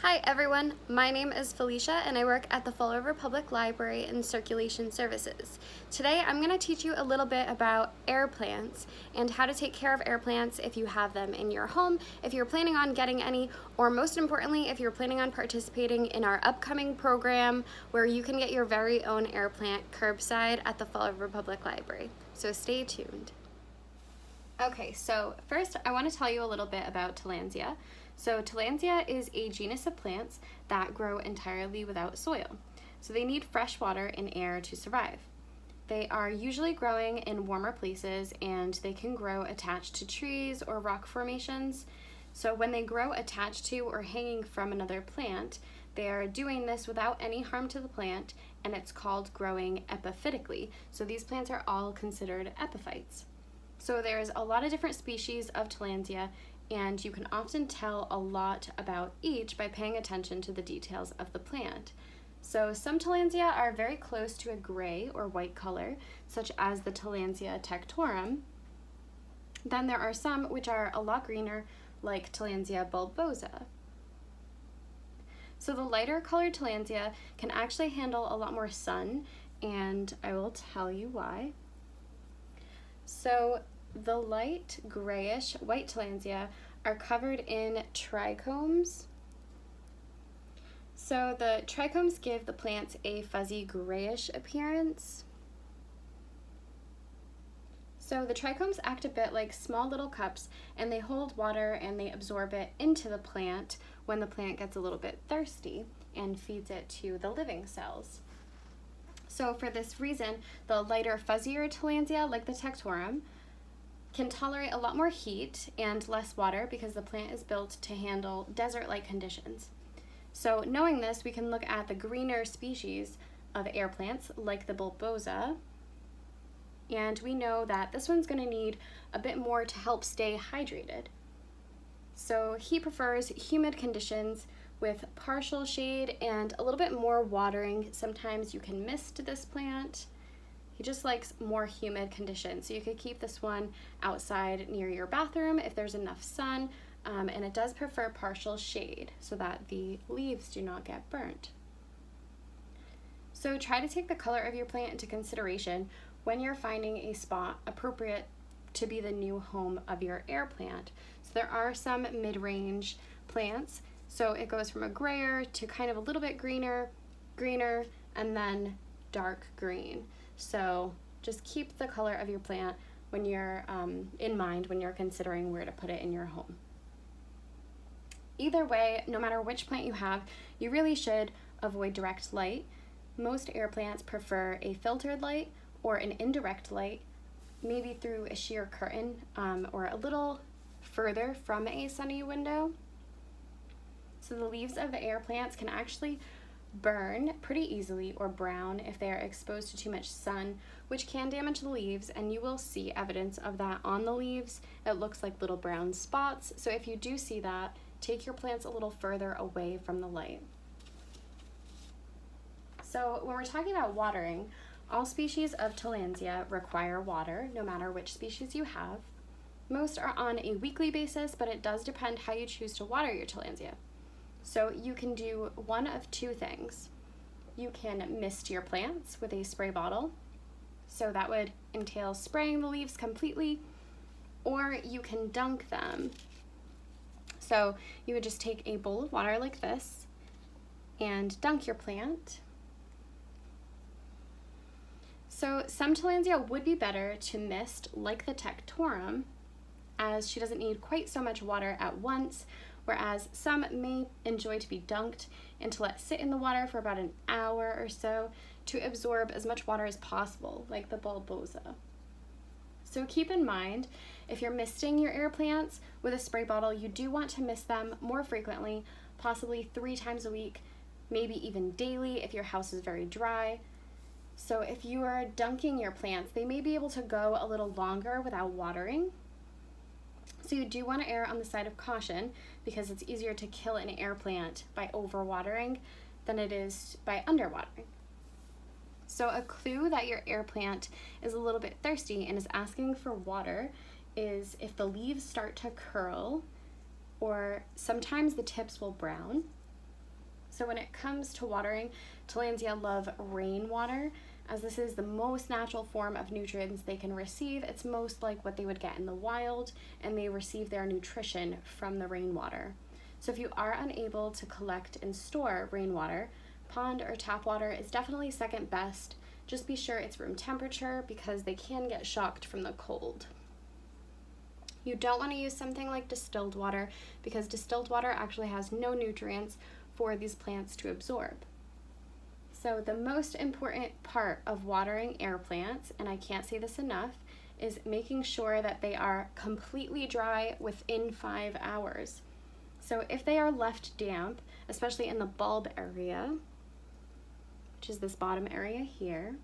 Hi everyone, my name is Felicia and I work at the Fall River Public Library in Circulation Services. Today I'm going to teach you a little bit about air plants and how to take care of air plants if you have them in your home, if you're planning on getting any, or most importantly, if you're planning on participating in our upcoming program where you can get your very own air plant curbside at the Fall River Public Library. So stay tuned. Okay, so first I want to tell you a little bit about Tillandsia. So Tillandsia is a genus of plants that grow entirely without soil. So they need fresh water and air to survive. They are usually growing in warmer places and they can grow attached to trees or rock formations. So when they grow attached to or hanging from another plant, they are doing this without any harm to the plant, and it's called growing epiphytically. So these plants are all considered epiphytes. So there's a lot of different species of Tillandsia, and you can often tell a lot about each by paying attention to the details of the plant. So some Tillandsia are very close to a gray or white color, such as the Tillandsia tectorum. Then there are some which are a lot greener, like Tillandsia bulbosa. So the lighter colored Tillandsia can actually handle a lot more sun, and I will tell you why. So the light grayish white Tillandsia are covered in trichomes. So the trichomes give the plants a fuzzy grayish appearance. So the trichomes act a bit like small little cups, and they hold water and they absorb it into the plant when the plant gets a little bit thirsty and feeds it to the living cells. So for this reason, the lighter, fuzzier Tillandsia, like the tectorum, can tolerate a lot more heat and less water because the plant is built to handle desert-like conditions. So knowing this, we can look at the greener species of air plants, like the bulbosa, and we know that this one's going to need a bit more to help stay hydrated. So he prefers humid conditions with partial shade and a little bit more watering. Sometimes you can mist this plant. He just likes more humid conditions. So you could keep this one outside near your bathroom if there's enough sun, and it does prefer partial shade so that the leaves do not get burnt. So try to take the color of your plant into consideration when you're finding a spot appropriate to be the new home of your air plant. So there are some mid-range plants. So it goes from a grayer to kind of a little bit greener, and then dark green. So just keep the color of your plant when you're in mind when you're considering where to put it in your home. Either way, no matter which plant you have, you really should avoid direct light. Most air plants prefer a filtered light or an indirect light, maybe through a sheer curtain or a little further from a sunny window. So the leaves of the air plants can actually burn pretty easily or brown if they are exposed to too much sun, which can damage the leaves, and you will see evidence of that on the leaves. It looks like little brown spots. So if you do see that, take your plants a little further away from the light. So when we're talking about watering, all species of Tillandsia require water, no matter which species you have. Most are on a weekly basis, but it does depend how you choose to water your Tillandsia. So you can do one of two things. You can mist your plants with a spray bottle, so that would entail spraying the leaves completely, or you can dunk them. So you would just take a bowl of water like this and dunk your plant. So some Tillandsia would be better to mist, like the tectorum, as she doesn't need quite so much water at once, whereas some may enjoy to be dunked and to let sit in the water for about an hour or so to absorb as much water as possible, like the bulbosa. So keep in mind, if you're misting your air plants with a spray bottle, you do want to mist them more frequently, possibly 3 times a week, maybe even daily if your house is very dry. So if you are dunking your plants, they may be able to go a little longer without watering. So you do want to err on the side of caution because it's easier to kill an air plant by overwatering than it is by underwatering. So a clue that your air plant is a little bit thirsty and is asking for water is if the leaves start to curl, or sometimes the tips will brown. So when it comes to watering, Tillandsia love rainwater, as this is the most natural form of nutrients they can receive. It's most like what they would get in the wild, and they receive their nutrition from the rainwater. So if you are unable to collect and store rainwater, pond or tap water is definitely second best. Just be sure it's room temperature because they can get shocked from the cold. You don't want to use something like distilled water because distilled water actually has no nutrients for these plants to absorb. So the most important part of watering air plants, and I can't say this enough, is making sure that they are completely dry within 5 hours. So if they are left damp, especially in the bulb area, which is this bottom area here,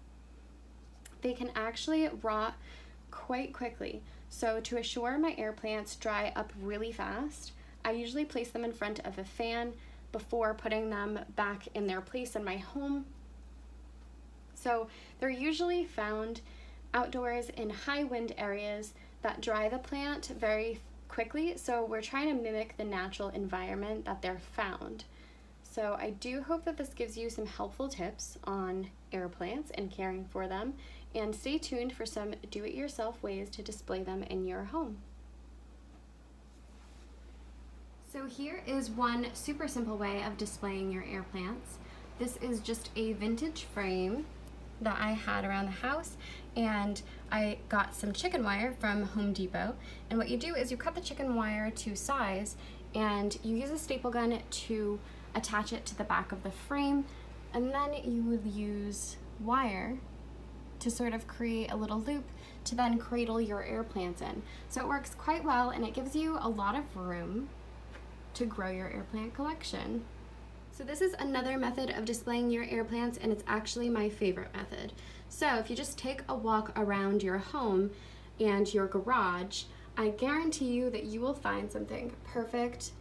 they can actually rot quite quickly. So to assure my air plants dry up really fast, I usually place them in front of a fan before putting them back in their place in my home. So they're usually found outdoors in high wind areas that dry the plant very quickly. So we're trying to mimic the natural environment that they're found. So I do hope that this gives you some helpful tips on air plants and caring for them, and stay tuned for some do-it-yourself ways to display them in your home. So here is one super simple way of displaying your air plants. This is just a vintage frame that I had around the house, and I got some chicken wire from Home Depot. And what you do is you cut the chicken wire to size, and you use a staple gun to attach it to the back of the frame, and then you would use wire to sort of create a little loop to then cradle your air plants in. So it works quite well, and it gives you a lot of room to grow your air plant collection. So this is another method of displaying your air plants, and it's actually my favorite method. So if you just take a walk around your home and your garage, I guarantee you that you will find something perfect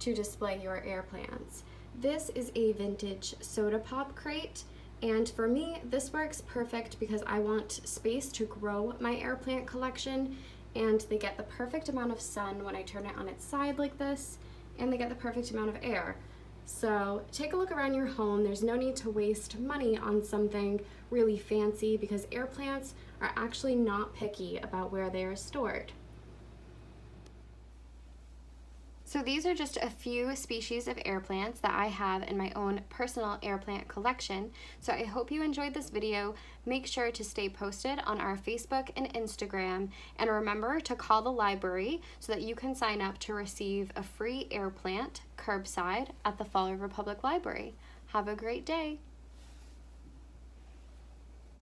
to display your air plants. This is a vintage soda pop crate, and for me this works perfect because I want space to grow my air plant collection, and they get the perfect amount of sun when I turn it on its side like this, and they get the perfect amount of air. So take a look around your home. There's no need to waste money on something really fancy because air plants are actually not picky about where they are stored. So these are just a few species of air plants that I have in my own personal air plant collection. So I hope you enjoyed this video. Make sure to stay posted on our Facebook and Instagram, and remember to call the library so that you can sign up to receive a free air plant curbside at the Fall River Public Library. Have a great day.